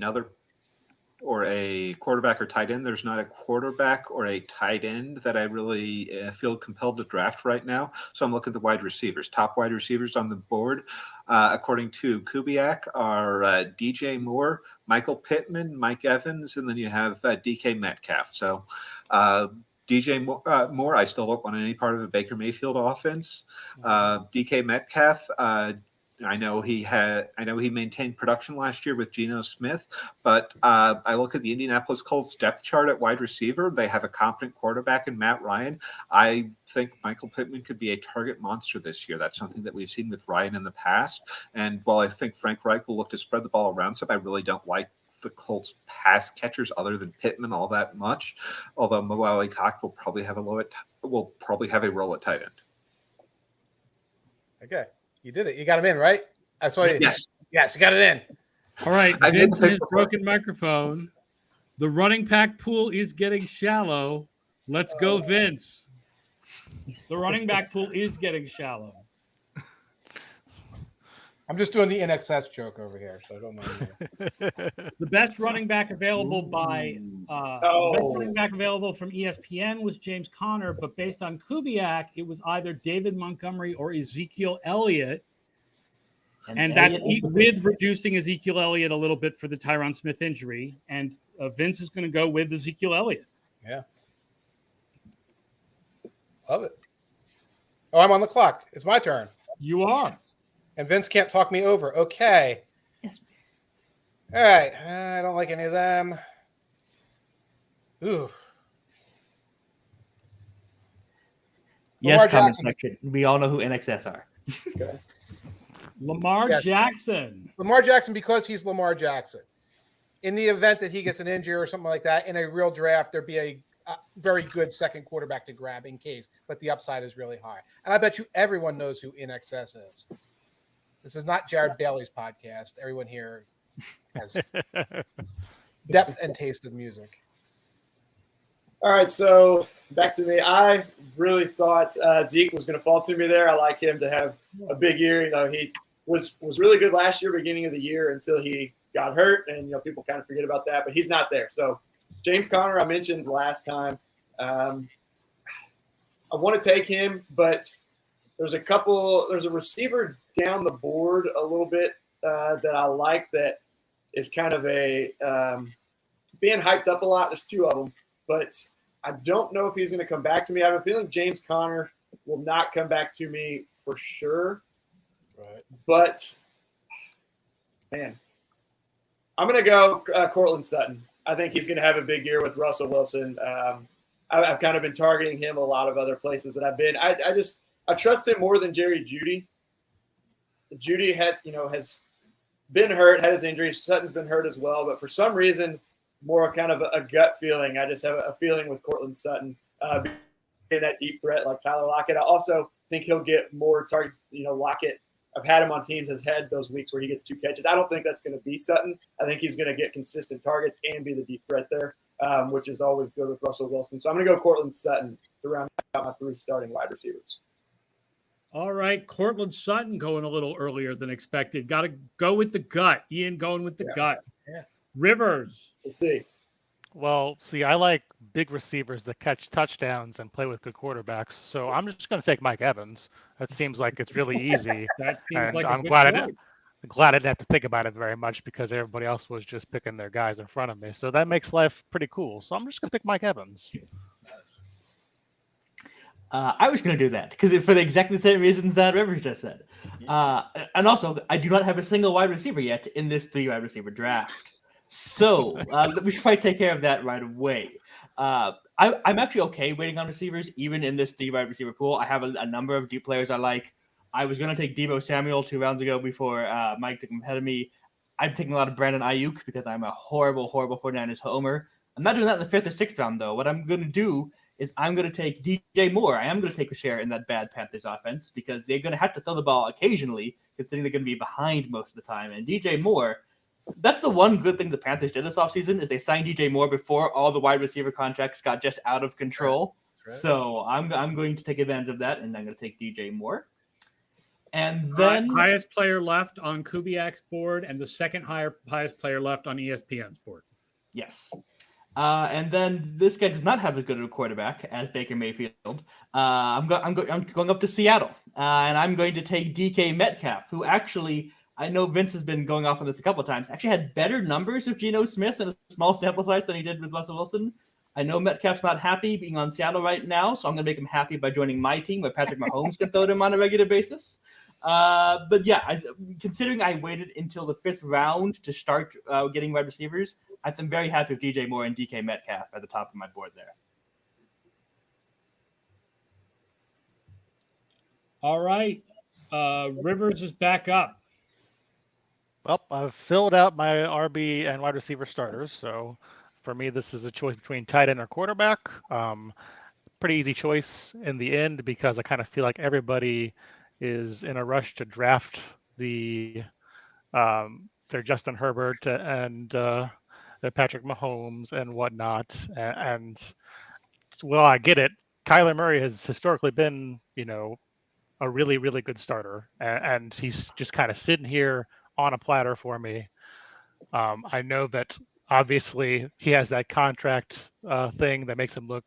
quarterback or tight end. There's not a quarterback or a tight end that I really feel compelled to draft right now. So I'm looking at the wide receivers. Top wide receivers on the board, according to Kubiak, are DJ Moore, Michael Pittman, Mike Evans, and then you have DK Metcalf. So DJ Moore, I still don't want any part of a Baker Mayfield offense. DK Metcalf, I know he maintained production last year with Geno Smith, but I look at the Indianapolis Colts depth chart at wide receiver. They have a competent quarterback in Matt Ryan. I think Michael Pittman could be a target monster this year. That's something that we've seen with Ryan in the past. And while I think Frank Reich will look to spread the ball around some, I really don't like the Colts pass catchers other than Pittman all that much. Although Mo Alley-Cox will probably have a role at tight end.
Okay. You did it. You got him in, right? I saw you.
Yes.
Yes, you got it in.
All right. Vince and his broken microphone. The running back pool is getting shallow. Let's go, Vince. The running back pool is getting shallow.
I'm just doing the NXS joke over here, so I don't mind.
The best running back available the best running back available from ESPN was James Conner, but based on Kubiak, it was either David Montgomery or Ezekiel Elliott. And that's with reducing Ezekiel Elliott a little bit for the Tyron Smith injury. And Vince is going to go with Ezekiel Elliott.
Yeah. Love it. Oh, I'm on the clock. It's my turn.
You are.
And Vince can't talk me over. Okay.
Yes.
All right. I don't like any of them. Ooh.
Yes, comment section. We all know who NXS are.
Okay.
Lamar Jackson.
Lamar Jackson, because he's Lamar Jackson. In the event that he gets an injury or something like that, in a real draft, there'd be a very good second quarterback to grab in case, but the upside is really high. And I bet you everyone knows who NXS is. This is not Jared Bailey's podcast. Everyone here has depth and taste of music.
All right, so back to me. I really thought Zeke was going to fall to me there. I like him to have a big year. You know, he was really good last year, beginning of the year, until he got hurt, and you know people kind of forget about that. But he's not there. So James Conner, I mentioned last time. I want to take him, but there's a receiver down the board a little bit that I like that is kind of a being hyped up a lot. There's two of them, but I don't know if he's going to come back to me. I have a feeling James Conner will not come back to me for sure.
Right.
But, man, I'm going to go Cortland Sutton. I think he's going to have a big year with Russell Wilson. I've kind of been targeting him a lot of other places that I've been. I trust him more than Jerry Jeudy. Jeudy has been hurt, had his injuries. Sutton's been hurt as well, but for some reason, more kind of a gut feeling. I just have a feeling with Cortland Sutton being that deep threat like Tyler Lockett. I also think he'll get more targets. You know, Lockett, I've had him on teams, has had those weeks where he gets 2 catches. I don't think that's going to be Sutton. I think he's going to get consistent targets and be the deep threat there, which is always good with Russell Wilson. So I'm going to go Cortland Sutton to round out my 3 starting wide receivers.
All right, Cortland Sutton going a little earlier than expected. Got to go with the gut. Ian going with the gut.
Yeah.
Rivers.
We'll see.
Well, see, I like big receivers that catch touchdowns and play with good quarterbacks. So I'm just going to take Mike Evans. That seems like it's really easy.
That seems
and
like
I'm glad I didn't have to think about it very much because everybody else was just picking their guys in front of me. So that makes life pretty cool. So I'm just going to pick Mike Evans.
I was going to do that because for the exactly the same reasons that Rivers just said. And also, I do not have a single wide receiver yet in this 3 wide receiver draft. So we should probably take care of that right away. I'm actually okay waiting on receivers, even in this 3 wide receiver pool. I have a number of deep players I like. I was going to take Deebo Samuel 2 rounds ago before Mike took him ahead of me. I'm taking a lot of Brandon Ayuk because I'm a horrible 49ers homer. I'm not doing that in the 5th or 6th round, though. What I'm going to do is I'm going to take DJ Moore. I am going to take a share in that bad Panthers offense because they're going to have to throw the ball occasionally, considering they're going to be behind most of the time. And DJ Moore, that's the one good thing the Panthers did this offseason is they signed DJ Moore before all the wide receiver contracts got just out of control. Right. So I'm going to take advantage of that, and I'm going to take DJ Moore. And then
highest player left on Kubiak's board, and the second highest player left on ESPN's board.
Yes. And then this guy does not have as good a quarterback as Baker Mayfield. I'm going up to Seattle, and I'm going to take DK Metcalf, who actually, I know Vince has been going off on this a couple of times, actually had better numbers with Geno Smith in a small sample size than he did with Russell Wilson. I know Metcalf's not happy being on Seattle right now, so I'm going to make him happy by joining my team where Patrick Mahomes can throw to him on a regular basis. But yeah, considering I waited until the 5th round to start getting wide receivers, I'm very happy with DJ Moore and DK Metcalf at the top of my board there.
All right. Rivers is back up.
Well, I've filled out my RB and wide receiver starters. So for me, this is a choice between tight end or quarterback. Pretty easy choice in the end because I kind of feel like everybody is in a rush to draft their Justin Herbert and their Patrick Mahomes and whatnot. And well, I get it. Kyler Murray has historically been, a really, really good starter, and he's just kind of sitting here on a platter for me. I know that obviously he has that contract thing that makes him look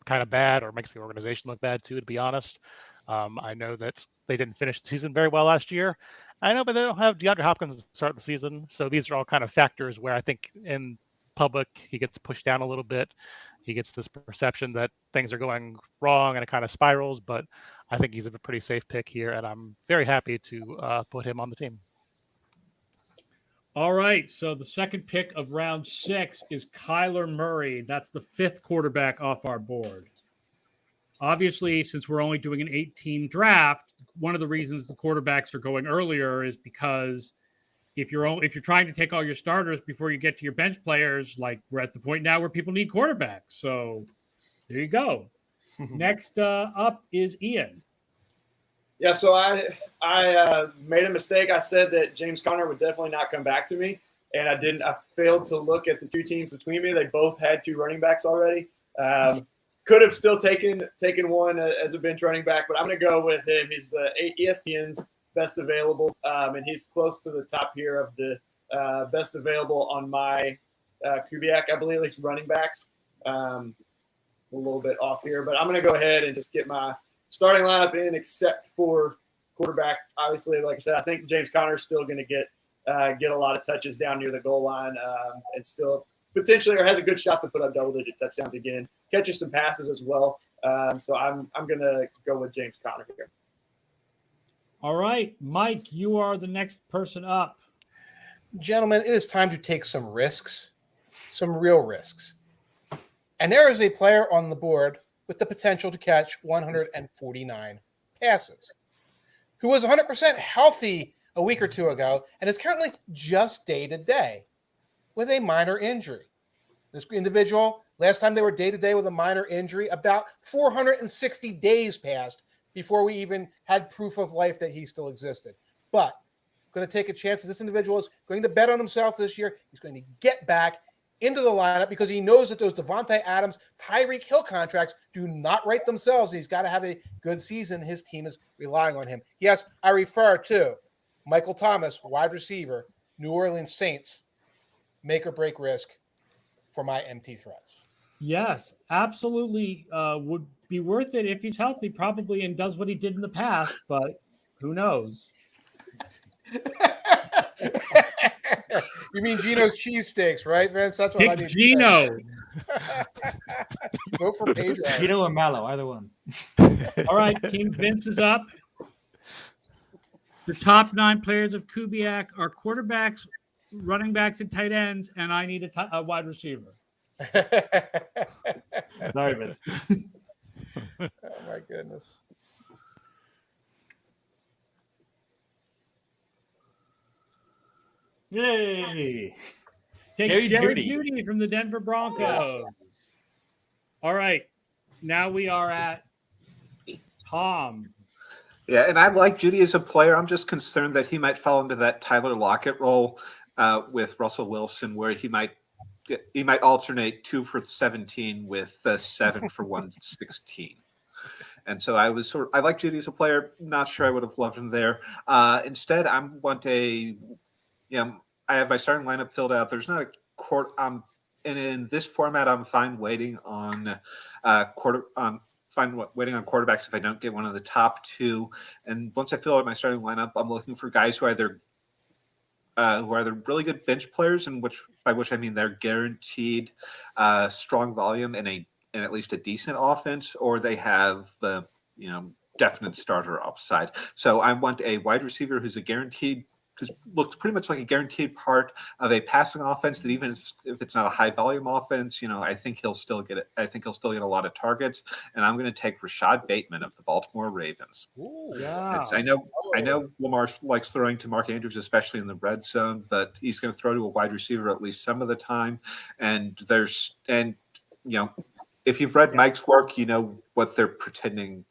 kind of bad, or makes the organization look bad too, to be honest. I know that they didn't finish the season very well last year. I know, but they don't have DeAndre Hopkins to start the season. So these are all kind of factors where I think in public he gets pushed down a little bit. He gets this perception that things are going wrong and it kind of spirals, but I think he's a pretty safe pick here, and I'm very happy to put him on the team.
All right, so the second pick of round 6 is Kyler Murray. That's the 5th quarterback off our board. Obviously, since we're only doing an 8-team draft, one of the reasons the quarterbacks are going earlier is because if you're trying to take all your starters before you get to your bench players, like we're at the point now where people need quarterbacks. So there you go. Next up is Ian.
Yeah, so I made a mistake. I said that James Conner would definitely not come back to me, and I didn't. I failed to look at the two teams between me. They both had 2 running backs already. Could have still taken one as a bench running back, but I'm going to go with him. He's the ESPN's best available, and he's close to the top here of the best available on my Kubiak, I believe, at least running backs. A little bit off here, but I'm going to go ahead and just get my starting lineup in, except for quarterback. Obviously, like I said, I think James Conner is still going to get a lot of touches down near the goal line, and still potentially, or has a good shot to put up double-digit touchdowns again. Catches some passes as well. So I'm going to go with James Conner here.
All right, Mike, you are the next person up.
Gentlemen, it is time to take some risks, some real risks. And there is a player on the board with the potential to catch 149 passes, who was 100% healthy a week or two ago and is currently just day-to-day with a minor injury. This individual, last time they were day-to-day with a minor injury, about 460 days passed before we even had proof of life that he still existed. But I'm going to take a chance that this individual is going to bet on himself this year. He's going to get back into the lineup because he knows that those Devontae Adams, Tyreek Hill contracts do not write themselves. And he's got to have a good season. His team is relying on him. Yes, I refer to Michael Thomas, wide receiver, New Orleans Saints, make or break risk for my MT threats.
Yes, absolutely. Would be worth it if he's healthy, probably, and does what he did in the past, but who knows?
You mean Gino's cheesesteaks, right, Vince? That's what
Pick
I need.
Gino.
Vote for Pedro.
Gino or Mallow, either one.
All right, Team Vince is up. The top 9 players of Kubiak are quarterbacks, running backs, and tight ends, and I need a wide receiver.
Sorry, Vince.
Oh, my goodness.
Yay!
Take
Jerry
Jeudy from the Denver Broncos. All right, now we are at Tom.
Yeah, and I like Jeudy as a player. I'm just concerned that he might fall into that Tyler Lockett role with Russell Wilson, where he might alternate 2 for 17 with 7 for 116. And so I like Jeudy as a player. Not sure I would have loved him there. Instead, I have my starting lineup filled out. There's not a court. And in this format, I'm fine waiting on waiting on quarterbacks if I don't get one of the top 2. And once I fill out my starting lineup, I'm looking for guys who are either really good bench players, and by which I mean they're guaranteed strong volume and at least a decent offense, or they have definite starter upside. So I want a wide receiver who's looks pretty much like a guaranteed part of a passing offense that even if it's not a high volume offense, I think he'll still get it. I think he'll still get a lot of targets, and I'm going to take Rashad Bateman of the Baltimore Ravens.
Ooh,
Yeah.
I know Lamar likes throwing to Mark Andrews, especially in the red zone, but he's going to throw to a wide receiver at least some of the time. And if you've read Mike's work, you know what they're pretending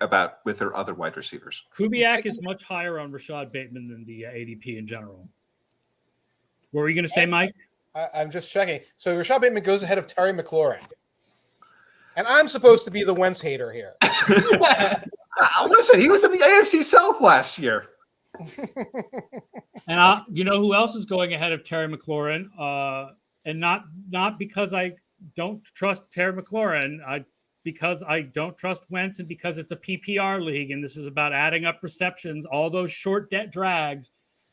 about with their other wide receivers.
Kubiak is much higher on Rashad Bateman than the ADP in general. What were you going to say, Mike?
I'm just checking. So Rashad Bateman goes ahead of Terry McLaurin. And I'm supposed to be the Wentz hater here.
Listen, he was in the AFC South last year.
And you know who else is going ahead of Terry McLaurin? And not because I don't trust Terry McLaurin, because I don't trust Wentz, and because it's a PPR league, and this is about adding up receptions, all those short debt drags.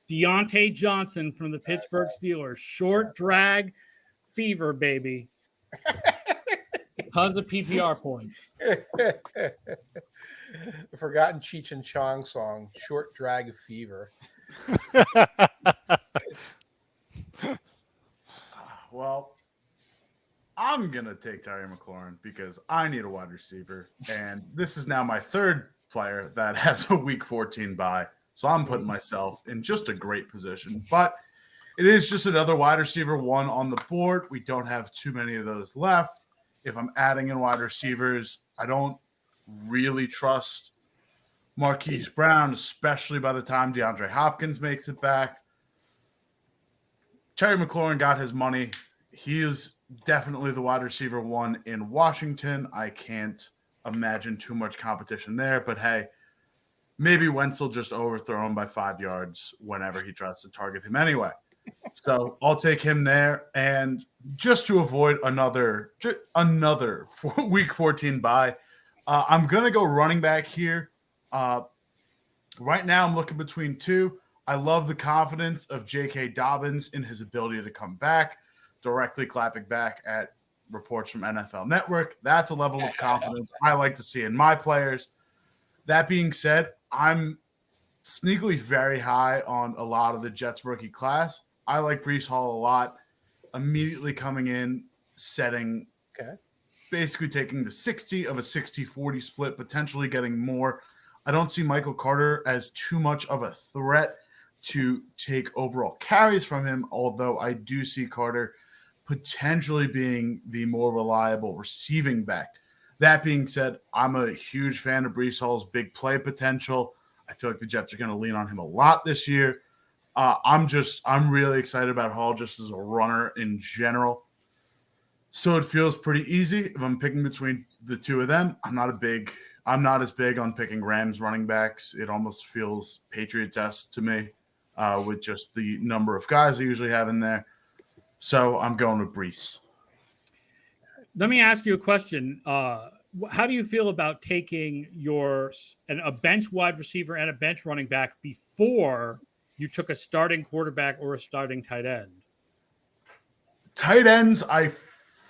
Deontay Johnson from the Pittsburgh Steelers, short drag fever, baby. Tons of PPR points.
The forgotten Cheech and Chong song, Short Drag Fever.
Well, I'm going to take Terry McLaurin because I need a wide receiver. And this is now my third player that has a week 14 bye. So I'm putting myself in just a great position. But it is just another wide receiver one on the board. We don't have too many of those left. If I'm adding in wide receivers, I don't really trust Marquise Brown, especially by the time DeAndre Hopkins makes it back. Terry McLaurin got his money. He is definitely the wide receiver one in Washington. I can't imagine too much competition there. But, hey, maybe Wentz will just overthrow him by 5 yards whenever he tries to target him anyway. So I'll take him there. And just to avoid another week 14 bye, I'm going to go running back here. Right now I'm looking between two. I love the confidence of J.K. Dobbins in his ability to come back, directly clapping back at reports from NFL Network. That's a level of confidence I like to see in my players. That being said, I'm sneakily very high on a lot of the Jets rookie class. I like Breece Hall a lot. Immediately coming in, setting, basically taking the 60 of a 60-40 split, potentially getting more. I don't see Michael Carter as too much of a threat to take overall carries from him, although I do see Carter potentially being the more reliable receiving back. That being said, I'm a huge fan of Breece Hall's big play potential. I feel like the Jets are going to lean on him a lot this year. I'm really excited about Hall just as a runner in general. So it feels pretty easy. If I'm picking between the two of them, I'm not as big on picking Rams running backs. It almost feels Patriots-esque to me with just the number of guys I usually have in there. So I'm going with Breece.
Let me ask you a question. How do you feel about taking a bench wide receiver and a bench running back before you took a starting quarterback or a starting tight end?
Tight ends, I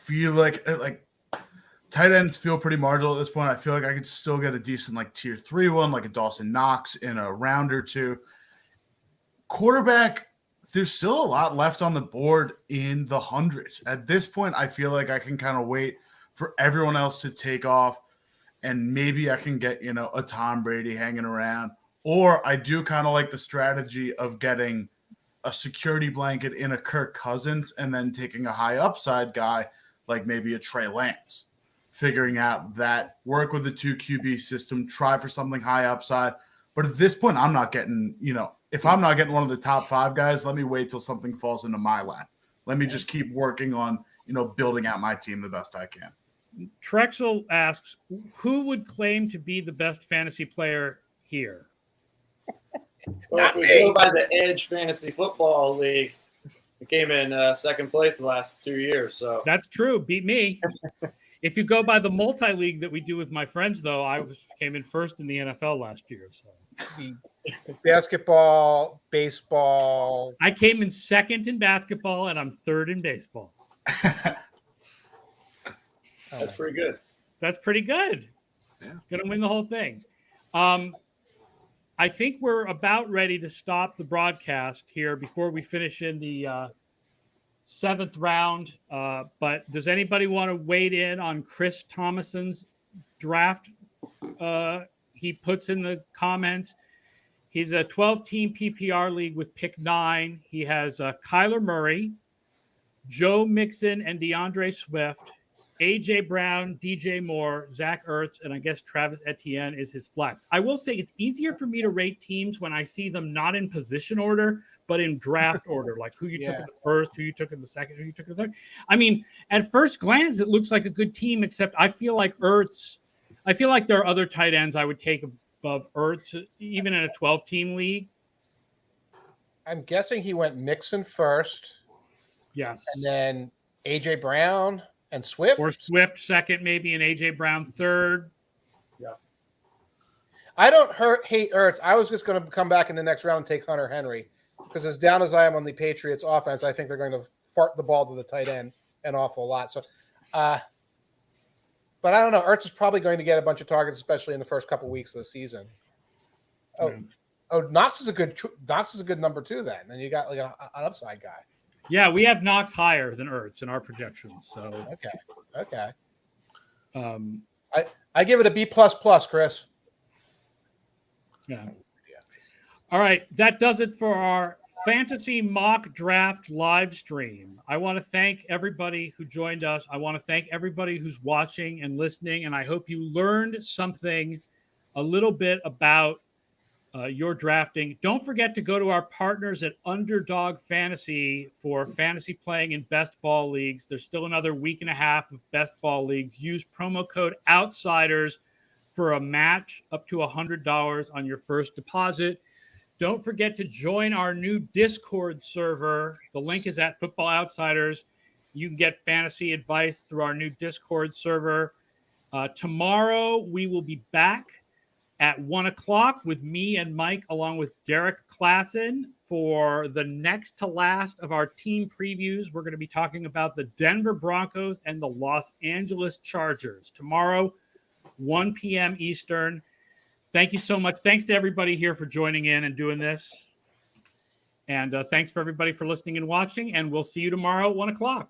feel like tight ends feel pretty marginal at this point. I feel like I could still get a decent tier 3 one, like a Dawson Knox in a round or two. Quarterback, there's still a lot left on the board in the hundreds. At this point, I feel like I can kind of wait for everyone else to take off, and maybe I can get, a Tom Brady hanging around. Or I do kind of like the strategy of getting a security blanket in a Kirk Cousins and then taking a high upside guy like maybe a Trey Lance, figuring out that work with the 2 QB system, try for something high upside. But at this point, I'm not getting, if I'm not getting one of the top 5 guys, let me wait till something falls into my lap. Let me just keep working on, building out my team the best I can.
Trexel asks, who would claim to be the best fantasy player here?
Well, if we go by the Edge Fantasy Football League, it came in second place the last 2 years. So
that's true. Beat me. If you go by the multi-league that we do with my friends, though, came in first in the NFL last year. So
basketball, baseball.
I came in second in basketball, and I'm third in baseball.
That's pretty good.
That's pretty good.
Yeah.
Going to win the whole thing. I think we're about ready to stop the broadcast here before we finish in the 7th round. But does anybody want to wade in on Chris Thomason's draft? He puts in the comments. He's a 12-team PPR league with pick 9. He has Kyler Murray, Joe Mixon, and DeAndre Swift. A.J. Brown, DJ Moore, Zach Ertz, and I guess Travis Etienne is his flex. I will say it's easier for me to rate teams when I see them not in position order, but in draft order, like who you took in the first, who you took in the second, who you took in the third. I mean, at first glance, it looks like a good team, except I feel like Ertz. I feel like there are other tight ends I would take above Ertz, even in a 12-team league.
I'm guessing he went Mixon first.
Yes.
And then A.J. Brown and Swift?
Or Swift second, maybe, and A.J. Brown third.
Yeah.
I don't hate Ertz. I was just going to come back in the next round and take Hunter Henry because as down as I am on the Patriots offense, I think they're going to fart the ball to the tight end an awful lot. So, but I don't know. Ertz is probably going to get a bunch of targets, especially in the first couple weeks of the season. Knox is a good number 2 then. And you got like an upside guy.
Yeah, we have Knox higher than Ertz in our projections. So
okay. I give it a B++, Chris.
Yeah. All right, that does it for our fantasy mock draft live stream. I want to thank everybody who joined us. I want to thank everybody who's watching and listening, and I hope you learned something a little bit about your drafting. Don't forget to go to our partners at Underdog Fantasy for fantasy playing in best ball leagues. There's still another week and a half of best ball leagues. Use promo code OUTSIDERS for a match up to $100 on your first deposit. Don't forget to join our new Discord server. The link is at Football Outsiders. You can get fantasy advice through our new Discord server. Tomorrow, we will be back at 1:00 with me and Mike, along with Derek Klassen, for the next to last of our team previews. We're going to be talking about the Denver Broncos and the Los Angeles Chargers tomorrow, 1 p.m. Eastern. Thank you so much. Thanks to everybody here for joining in and doing this. And thanks for everybody for listening and watching. And we'll see you tomorrow at 1:00.